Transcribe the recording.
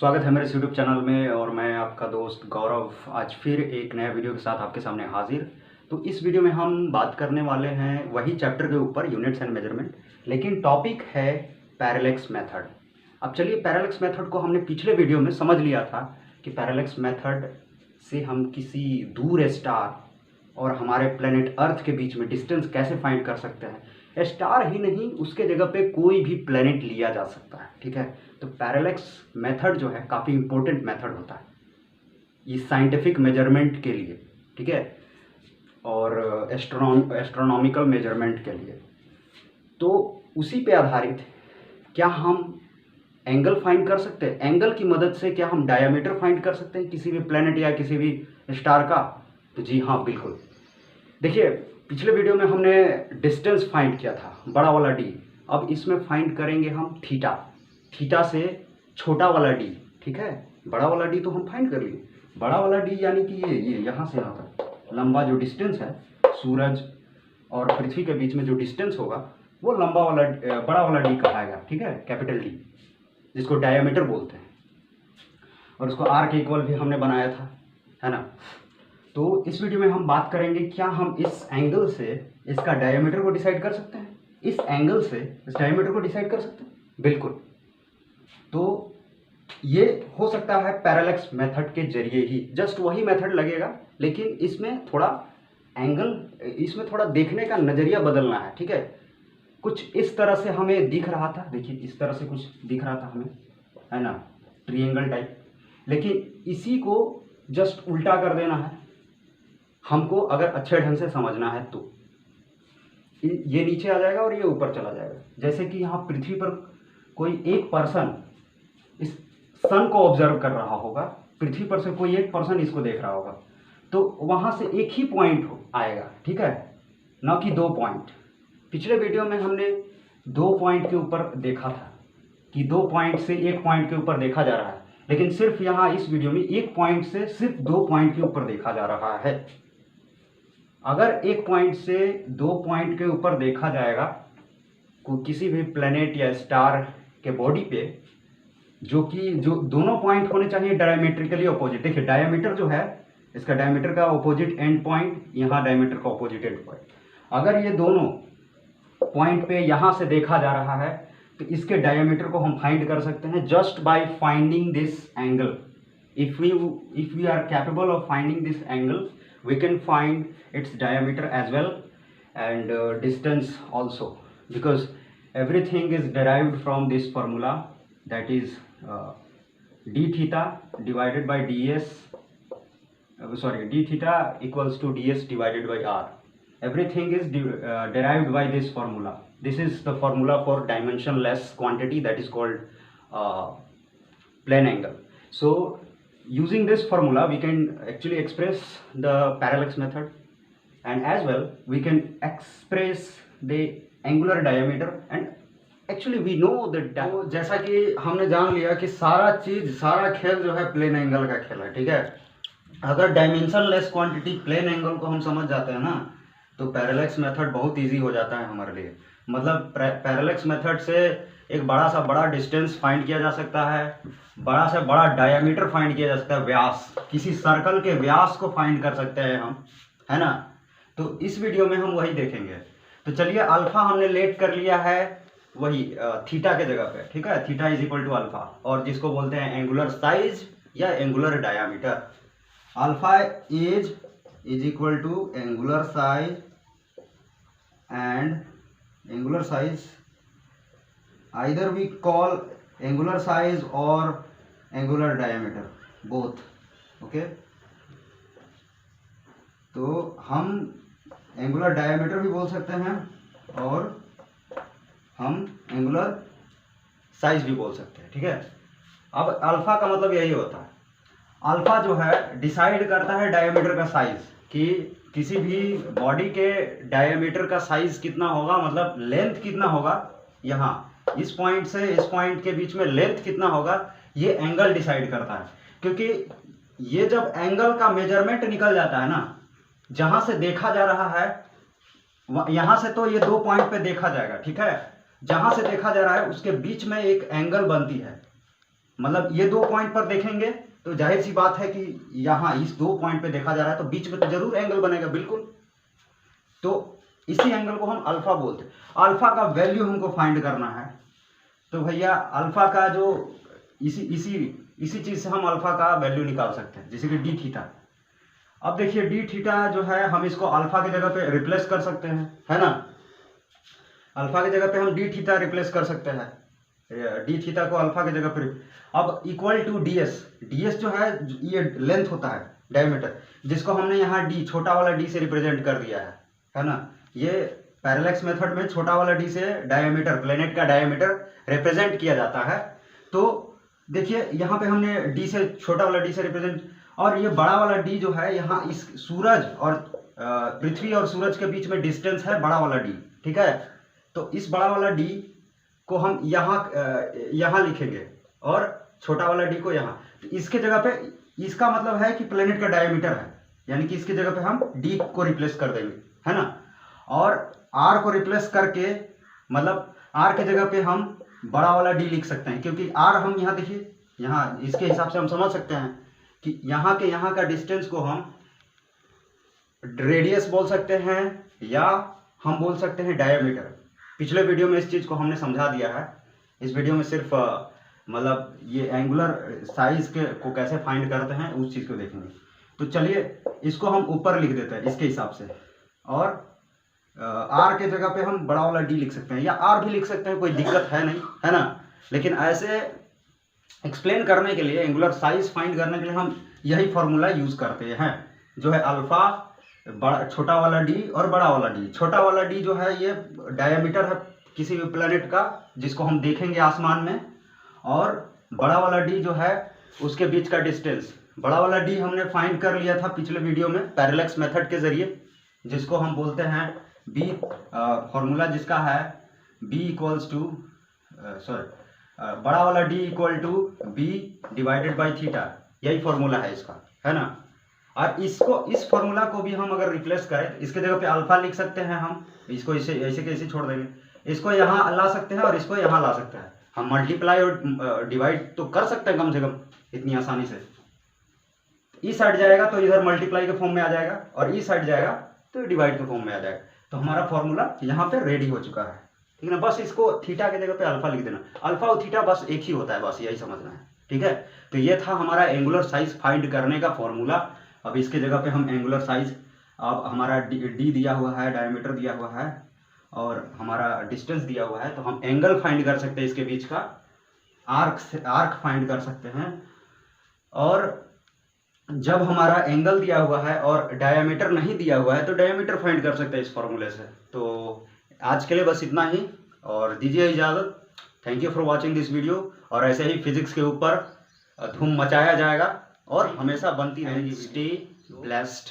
स्वागत है मेरे यूट्यूब चैनल में और मैं आपका दोस्त गौरव आज फिर एक नया वीडियो के साथ आपके सामने हाजिर। तो इस वीडियो में हम बात करने वाले हैं वही चैप्टर के ऊपर यूनिट्स एंड मेजरमेंट, लेकिन टॉपिक है पैरेलैक्स मेथड। अब चलिए, पैरेलैक्स मेथड को हमने पिछले वीडियो में समझ लिया था कि पैरेलैक्स मेथड से हम किसी दूर स्टार और हमारे प्लेनेट अर्थ के बीच में डिस्टेंस कैसे फाइंड कर सकते हैं। स्टार ही नहीं, उसके जगह पे कोई भी प्लेनेट लिया जा सकता है, ठीक है। तो पैरेलैक्स मेथड जो है काफ़ी इंपॉर्टेंट मेथड होता है ये साइंटिफिक मेजरमेंट के लिए, ठीक है, और एस्ट्रोनॉमिकल मेजरमेंट के लिए। तो उसी पे आधारित क्या हम एंगल फाइंड कर सकते हैं, एंगल की मदद से क्या हम डायमीटर फाइंड कर सकते हैं किसी भी प्लेनेट या किसी भी स्टार का। तो जी हाँ, बिल्कुल। देखिए, पिछले वीडियो में हमने डिस्टेंस फाइंड किया था, बड़ा वाला डी। अब इसमें फाइंड करेंगे हम थीटा, थीटा से छोटा वाला डी, ठीक है। बड़ा वाला डी तो हम फाइंड कर लिए, बड़ा वाला डी यानी कि ये यहाँ से यहाँ तक लंबा जो डिस्टेंस है, सूरज और पृथ्वी के बीच में जो डिस्टेंस होगा वो लंबा वाला बड़ा वाला डी कहलाएगा, ठीक है, कैपिटल डी, जिसको डायमीटर बोलते हैं। और उसको आर के इक्वल भी हमने बनाया था, है ना। तो इस वीडियो में हम बात करेंगे क्या हम इस एंगल से इसका डायमीटर को डिसाइड कर सकते हैं, इस एंगल से इस डायमीटर को डिसाइड कर सकते हैं, बिल्कुल। तो ये हो सकता है पैरेलैक्स मेथड के जरिए ही, जस्ट वही मेथड लगेगा, लेकिन इसमें थोड़ा एंगल, इसमें थोड़ा देखने का नज़रिया बदलना है, ठीक है। कुछ इस तरह से हमें दिख रहा था, देखिए इस तरह से कुछ दिख रहा था हमें, है ना, ट्रायंगल टाइप, लेकिन इसी को जस्ट उल्टा कर देना है हमको, अगर अच्छे ढंग से समझना है तो। ये नीचे आ जाएगा और ये ऊपर चला जाएगा। जैसे कि यहाँ पृथ्वी पर कोई एक पर्सन इस सन को ऑब्जर्व कर रहा होगा, पृथ्वी पर से कोई एक पर्सन इसको देख रहा होगा, तो वहाँ से एक ही पॉइंट आएगा, ठीक है, ना कि दो पॉइंट। पिछले वीडियो में हमने दो पॉइंट के ऊपर देखा था कि दो पॉइंट से एक पॉइंट के ऊपर देखा जा रहा है, लेकिन सिर्फ यहाँ इस वीडियो में एक पॉइंट से सिर्फ दो पॉइंट के ऊपर देखा जा रहा है। अगर एक पॉइंट से दो पॉइंट के ऊपर देखा जाएगा किसी भी प्लेनेट या स्टार के बॉडी पे, जो दोनों पॉइंट होने चाहिए डायमीट्रिकली अपोजिट। देखिए, डायमीटर जो है, इसका डायमीटर का अपोजिट एंड पॉइंट, यहाँ डायमीटर का अपोजिट एंड पॉइंट। अगर ये दोनों पॉइंट पे यहाँ से देखा जा रहा है तो इसके डायमीटर को हम फाइंड कर सकते हैं just by finding this angle. If we are capable of finding this angle, we can find its diameter as well and distance also, because everything is derived from this formula, that is d theta divided by ds, d theta equals to ds divided by r. Everything is derived by this formula. This is the formula for dimensionless quantity, that is called plane angle. So using this formula we can actually express the parallax method, and as well we can express the angular diameter, and actually we know that तो जैसा कि हमने जान लिया कि सारा खेल जो है प्लेन एंगल का खेल है, ठीक है। अगर डायमेंशनलेस क्वांटिटी प्लेन एंगल को हम समझ जाते हैं ना, तो पैरेलैक्स मेथड बहुत इजी हो जाता है हमारे लिए। मतलब पैरेलैक्स मेथड से एक बड़ा डिस्टेंस फाइंड किया जा सकता है, बड़ा से बड़ा डायमीटर फाइंड किया जा सकता है, व्यास, किसी सर्कल के व्यास को फाइंड कर सकते हैं हम, है ना। तो इस वीडियो में हम वही देखेंगे। तो चलिए, अल्फा हमने लेट कर लिया है वही थीटा के जगह पे, ठीक है। Theta is equal to alpha, और जिसको बोलते हैं एंगुलर साइज या angular diameter. Alpha is equal to angular size and angular size, either we call angular size or angular diameter, both, okay। तो हम angular diameter भी बोल सकते हैं और हम angular size भी बोल सकते हैं, ठीक है। अब अल्फा का मतलब यही होता है, अल्फा जो है डिसाइड करता है डायमीटर का साइज, कि किसी भी बॉडी के डायमीटर का साइज कितना होगा, मतलब लेंथ कितना होगा, यहाँ इस पॉइंट से इस पॉइंट के बीच में लेंथ कितना होगा, ये एंगल डिसाइड करता है। क्योंकि ये जब एंगल का मेजरमेंट निकल जाता है ना, जहां से देखा जा रहा है, यहां से तो ये दो पॉइंट पे देखा जाएगा, ठीक है। जहां से देखा जा रहा है उसके बीच में एक एंगल बनती है, मतलब ये 2 पॉइंट पर देखेंगे तो जाहिर सी बात है कि यहाँ इस 2 पॉइंट पे देखा जा रहा है तो बीच में तो जरूर एंगल बनेगा बिल्कुल। तो इसी एंगल को हम अल्फा बोलते हैं। अल्फा का वैल्यू हमको फाइंड करना है, तो भैया अल्फा का जो इसी चीज से हम अल्फा का वैल्यू निकाल सकते हैं, जैसे कि डी थीटा। अब देखिए डी थीटा जो है हम इसको अल्फा की जगह पे रिप्लेस कर सकते हैं, है ना। अल्फा की जगह पे हम डी थीटा रिप्लेस कर सकते हैं, डी थीटा को अल्फा की जगह पे। अब इक्वल टू डी एस जो है ये लेंथ होता है, डायमीटर, जिसको हमने यहाँ डी छोटा वाला डी से रिप्रेजेंट कर दिया है ना। ये पैरेलैक्स मेथड में छोटा वाला डी से डायमीटर, प्लेनेट का डायमीटर रिप्रेजेंट किया जाता है। तो देखिए यहाँ पे हमने डी से छोटा वाला डी से रिप्रेजेंट, और ये बड़ा वाला डी जो है यहाँ इस सूरज और पृथ्वी और सूरज के बीच में डिस्टेंस है बड़ा वाला डी, ठीक है। तो इस बड़ा वाला डी को हम यहाँ लिखेंगे और छोटा वाला डी को यहाँ। तो इसके जगह पे इसका मतलब है कि प्लेनेट का डायमीटर है, यानी कि इसकी जगह पे हम डी को रिप्लेस कर देंगे, है ना। और आर को रिप्लेस करके मतलब आर के जगह पे हम बड़ा वाला डी लिख सकते हैं, क्योंकि आर हम यहाँ देखिए यहाँ इसके हिसाब से हम समझ सकते हैं कि यहाँ का डिस्टेंस को हम रेडियस बोल सकते हैं या हम बोल सकते हैं डायमीटर। पिछले वीडियो में इस चीज़ को हमने समझा दिया है। इस वीडियो में सिर्फ मतलब ये एंगुलर साइज को कैसे फाइंड करते हैं उस चीज़ को देखेंगे। तो चलिए इसको हम ऊपर लिख देते हैं इसके हिसाब से, और आर के जगह पे हम बड़ा वाला डी लिख सकते हैं या आर भी लिख सकते हैं, कोई दिक्कत है नहीं, है ना। लेकिन ऐसे एक्सप्लेन करने के लिए, एंगुलर साइज फाइंड करने के लिए हम यही फॉर्मूला यूज करते हैं, जो है अल्फा छोटा वाला डी और बड़ा वाला डी। छोटा वाला डी जो है ये डायमीटर है किसी भी प्लेनेट का जिसको हम देखेंगे आसमान में, और बड़ा वाला डी जो है उसके बीच का डिस्टेंस। बड़ा वाला डी हमने फाइंड कर लिया था पिछले वीडियो में पैरेलैक्स मेथड के जरिए, जिसको हम बोलते हैं बी, फॉर्मूला जिसका है बी इक्वल्स टू बड़ा वाला D equal to B divided by theta, यही फॉर्मूला है इसका, है ना। और इस फॉर्मूला को भी हम अगर रिप्लेस करें, इसके जगह पे अल्फा लिख सकते हैं हम, इसको इसे ऐसे कैसे छोड़ देंगे, इसको यहाँ ला सकते हैं और इसको यहाँ ला सकते हैं। हम मल्टीप्लाई और डिवाइड तो कर सकते हैं कम से कम इतनी आसानी से। इस साइड जाएगा तो इधर मल्टीप्लाई के फॉर्म में आ जाएगा, और इस साइड जाएगा तो डिवाइड के फॉर्म में आ जाएगा। तो हमारा फॉर्मूला यहाँ पे रेडी हो चुका है, ठीक है ना। बस इसको थीटा के जगह पे अल्फा लिख देना, अल्फा और थीटा बस एक ही होता है, बस यही समझना है, ठीक है। तो ये था हमारा एंगुलर साइज फाइंड करने का फॉर्मूला। अब इसके जगह पे हम एंगुलर साइज, अब हमारा डी दिया हुआ है, डायमीटर दिया हुआ है और हमारा डिस्टेंस दिया हुआ है, तो हम एंगल फाइंड कर सकते हैं इसके बीच का, आर्क फाइंड कर सकते हैं। और जब हमारा एंगल दिया हुआ है और डायमीटर नहीं दिया हुआ है तो डायमीटर फाइंड कर सकते हैं इस फॉर्मूले से। तो आज के लिए बस इतना ही, और दीजिए इजाज़त। Thank you for watching this video. और ऐसे ही फिजिक्स के ऊपर धूम मचाया जाएगा और हमेशा बनती रहेगी। Stay blessed.